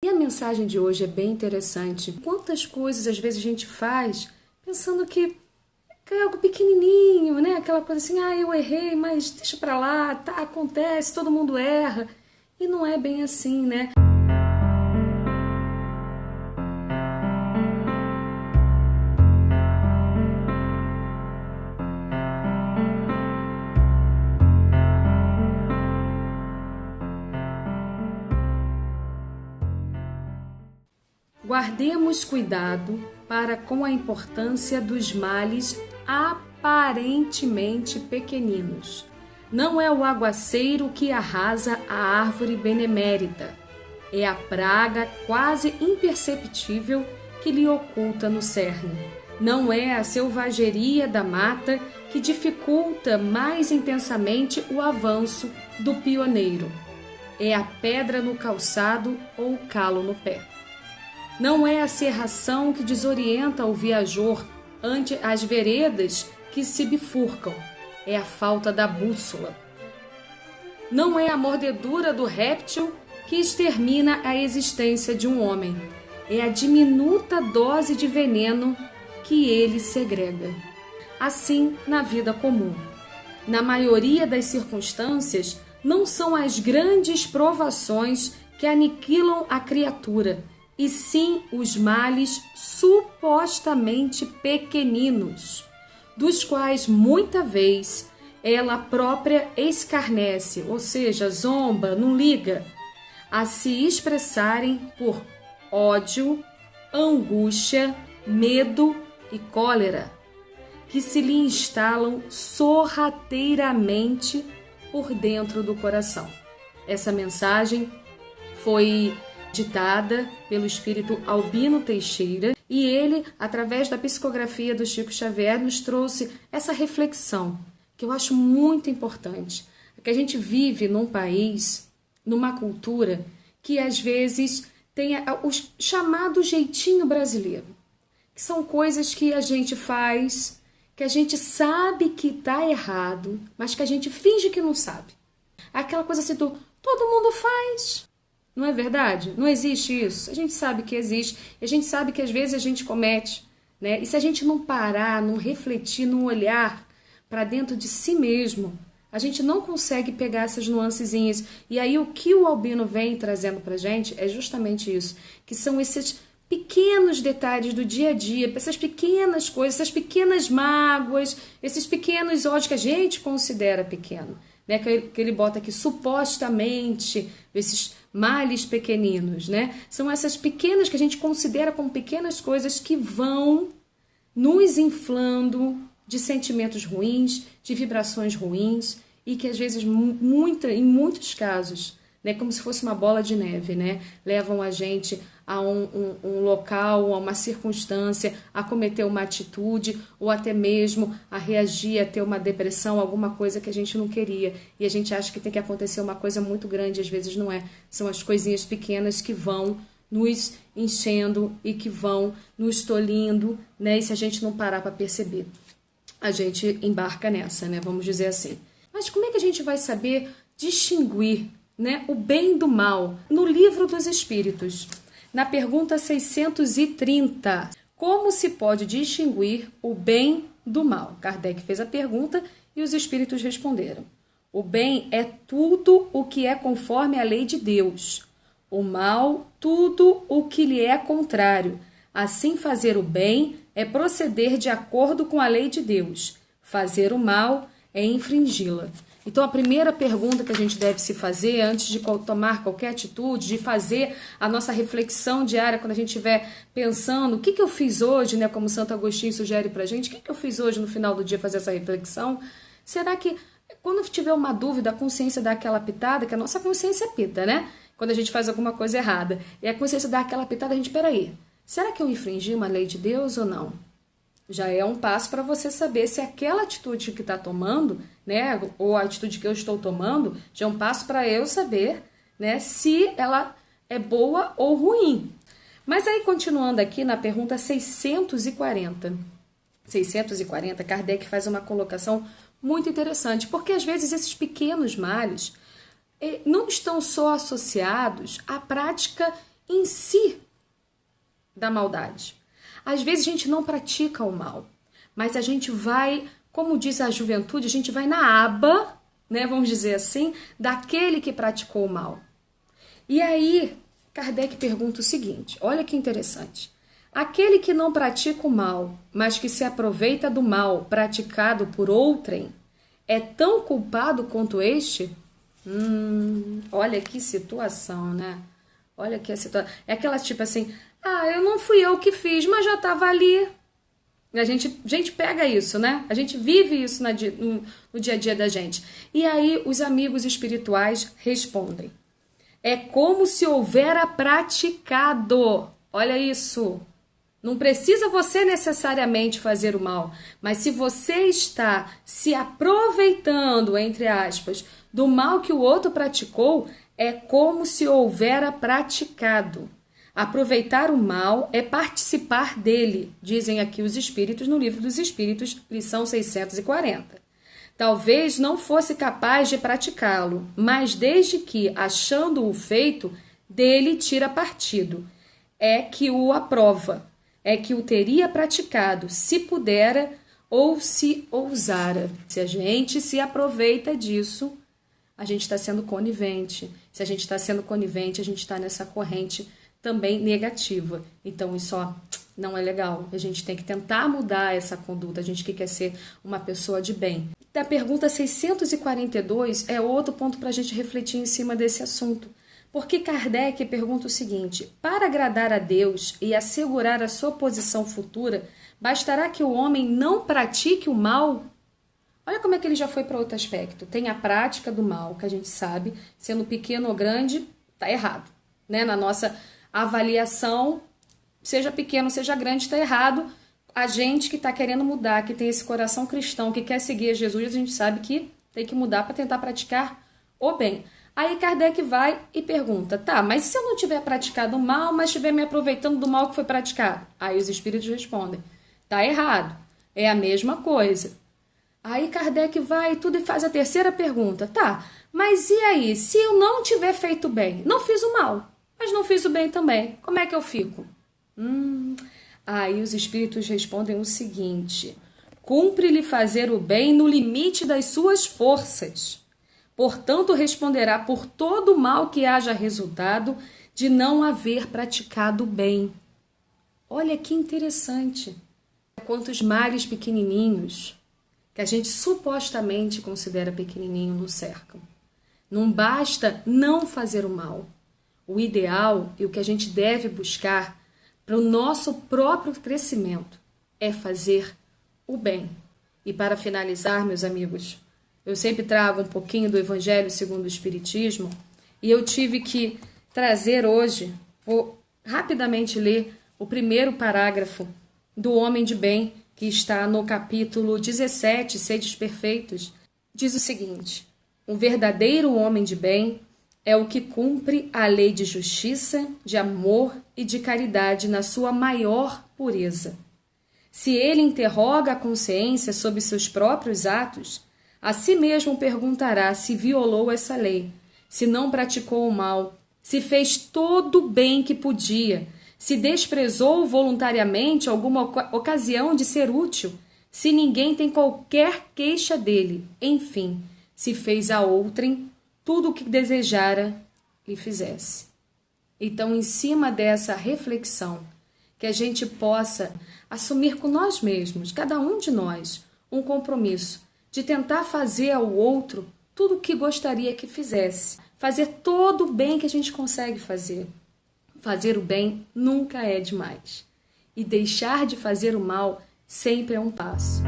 E a mensagem de hoje é bem interessante. Quantas coisas às vezes a gente faz pensando que é algo pequenininho, né? Aquela coisa assim, eu errei, mas deixa pra lá, tá, acontece, todo mundo erra. E não é bem assim, né? Guardemos cuidado para com a importância dos males aparentemente pequeninos. Não é o aguaceiro que arrasa a árvore benemérita, é a praga quase imperceptível que lhe oculta no cerne. Não é a selvageria da mata que dificulta mais intensamente o avanço do pioneiro. É a pedra no calçado ou o calo no pé. Não é a cerração que desorienta o viajor ante as veredas que se bifurcam, é a falta da bússola. Não é a mordedura do réptil que extermina a existência de um homem, é a diminuta dose de veneno que ele segrega. Assim, na vida comum. Na maioria das circunstâncias, não são as grandes provações que aniquilam a criatura, e sim os males supostamente pequeninos, dos quais muita vez ela própria escarnece, ou seja, zomba, não liga, a se expressarem por ódio, angústia, medo e cólera, que se lhe instalam sorrateiramente por dentro do coração. Essa mensagem foi ditada pelo espírito Albino Teixeira e ele, através da psicografia do Chico Xavier, nos trouxe essa reflexão que eu acho muito importante, que a gente vive num país, numa cultura que às vezes tem o chamado jeitinho brasileiro, que são coisas que a gente faz, que a gente sabe que está errado, mas que a gente finge que não sabe. Aquela coisa assim do todo mundo faz. Não é verdade? Não existe isso. A gente sabe que existe. E a gente sabe que às vezes a gente comete, né? E se a gente não parar, não refletir, não olhar para dentro de si mesmo, a gente não consegue pegar essas nuancezinhas. E aí o que o Albino vem trazendo pra gente é justamente isso. Que são esses pequenos detalhes do dia a dia, essas pequenas coisas, essas pequenas mágoas, esses pequenos ódios que a gente considera pequeno. Né, que ele bota aqui supostamente esses males pequeninos, né? São essas pequenas que a gente considera como pequenas coisas que vão nos inflando de sentimentos ruins, de vibrações ruins e que às vezes em muitos casos, né, como se fosse uma bola de neve, né, levam a gente a um local, a uma circunstância, a cometer uma atitude ou até mesmo a reagir, a ter uma depressão, alguma coisa que a gente não queria. E a gente acha que tem que acontecer uma coisa muito grande, às vezes não é. São as coisinhas pequenas que vão nos enchendo e que vão nos tolhindo, né? E se a gente não parar para perceber, a gente embarca nessa, né? Vamos dizer assim. Mas como é que a gente vai saber distinguir, né, o bem do mal? No Livro dos Espíritos, na pergunta 630, como se pode distinguir o bem do mal? Kardec fez a pergunta e os espíritos responderam. O bem é tudo o que é conforme a lei de Deus. O mal, tudo o que lhe é contrário. Assim, fazer o bem é proceder de acordo com a lei de Deus. Fazer o mal é infringi-la. Então, a primeira pergunta que a gente deve se fazer antes de tomar qualquer atitude, de fazer a nossa reflexão diária, quando a gente estiver pensando o que eu fiz hoje, né, como Santo Agostinho sugere pra gente, o que eu fiz hoje no final do dia, fazer essa reflexão, será que quando tiver uma dúvida, a consciência dá aquela pitada, que a nossa consciência pita, né? Quando a gente faz alguma coisa errada, e a consciência dá aquela pitada, a gente, peraí, será que eu infringi uma lei de Deus ou não? Já é um passo para você saber se aquela atitude que está tomando, né, ou a atitude que eu estou tomando, já é um passo para eu saber, né, se ela é boa ou ruim. Mas aí, continuando aqui na pergunta 640, Kardec faz uma colocação muito interessante, porque às vezes esses pequenos males não estão só associados à prática em si da maldade. Às vezes a gente não pratica o mal, mas a gente vai, como diz a juventude, a gente vai na aba, né, vamos dizer assim, daquele que praticou o mal. E aí, Kardec pergunta o seguinte, olha que interessante. Aquele que não pratica o mal, mas que se aproveita do mal praticado por outrem, é tão culpado quanto este? Olha que situação, né? Olha que situação. É aquela tipo assim, eu não fui eu que fiz, mas já estava ali. A gente pega isso, né? A gente vive isso no dia a dia da gente. E aí os amigos espirituais respondem. É como se houvera praticado. Olha isso. Não precisa você necessariamente fazer o mal, mas se você está se aproveitando, entre aspas, do mal que o outro praticou, é como se houvera praticado. Aproveitar o mal é participar dele, dizem aqui os Espíritos no Livro dos Espíritos, lição 640. Talvez não fosse capaz de praticá-lo, mas desde que, achando-o feito, dele tira partido. É que o aprova, é que o teria praticado, se pudera ou se ousara. Se a gente se aproveita disso, a gente está sendo conivente. Se a gente está sendo conivente, a gente está nessa corrente também negativa. Então, isso não é legal. A gente tem que tentar mudar essa conduta. A gente que quer ser uma pessoa de bem. A pergunta 642 é outro ponto para a gente refletir em cima desse assunto. Porque Kardec pergunta o seguinte, para agradar a Deus e assegurar a sua posição futura, bastará que o homem não pratique o mal? Olha como é que ele já foi para outro aspecto. Tem a prática do mal, que a gente sabe, sendo pequeno ou grande, está errado. Né? Na nossa avaliação, seja pequeno, seja grande, está errado. A gente que está querendo mudar, que tem esse coração cristão, que quer seguir a Jesus, a gente sabe que tem que mudar para tentar praticar o bem. Aí Kardec vai e pergunta, mas se eu não tiver praticado o mal, mas estiver me aproveitando do mal que foi praticado? Aí os espíritos respondem, está errado, é a mesma coisa. Aí Kardec vai e faz a terceira pergunta, mas e aí, se eu não tiver feito bem? Não fiz o mal, mas não fiz o bem também, como é que eu fico? Aí os espíritos respondem o seguinte, cumpre-lhe fazer o bem no limite das suas forças. Portanto, responderá por todo o mal que haja resultado de não haver praticado o bem. Olha que interessante. Quantos males pequenininhos, que a gente supostamente considera pequenininho, nos cercam. Não basta não fazer o mal. O ideal e o que a gente deve buscar para o nosso próprio crescimento é fazer o bem. E para finalizar, meus amigos, eu sempre trago um pouquinho do Evangelho segundo o Espiritismo e eu tive que trazer hoje, vou rapidamente ler o primeiro parágrafo do Homem de Bem, que está no capítulo 17, Sedes Perfeitos. Diz o seguinte, um verdadeiro homem de bem é o que cumpre a lei de justiça, de amor e de caridade na sua maior pureza. Se ele interroga a consciência sobre seus próprios atos, a si mesmo perguntará se violou essa lei, se não praticou o mal, se fez todo o bem que podia, se desprezou voluntariamente alguma ocasião de ser útil, se ninguém tem qualquer queixa dele, enfim, se fez a outrem tudo o que desejara lhe fizesse. Então, em cima dessa reflexão, que a gente possa assumir com nós mesmos, cada um de nós, um compromisso de tentar fazer ao outro tudo o que gostaria que fizesse. Fazer todo o bem que a gente consegue fazer. Fazer o bem nunca é demais. E deixar de fazer o mal sempre é um passo.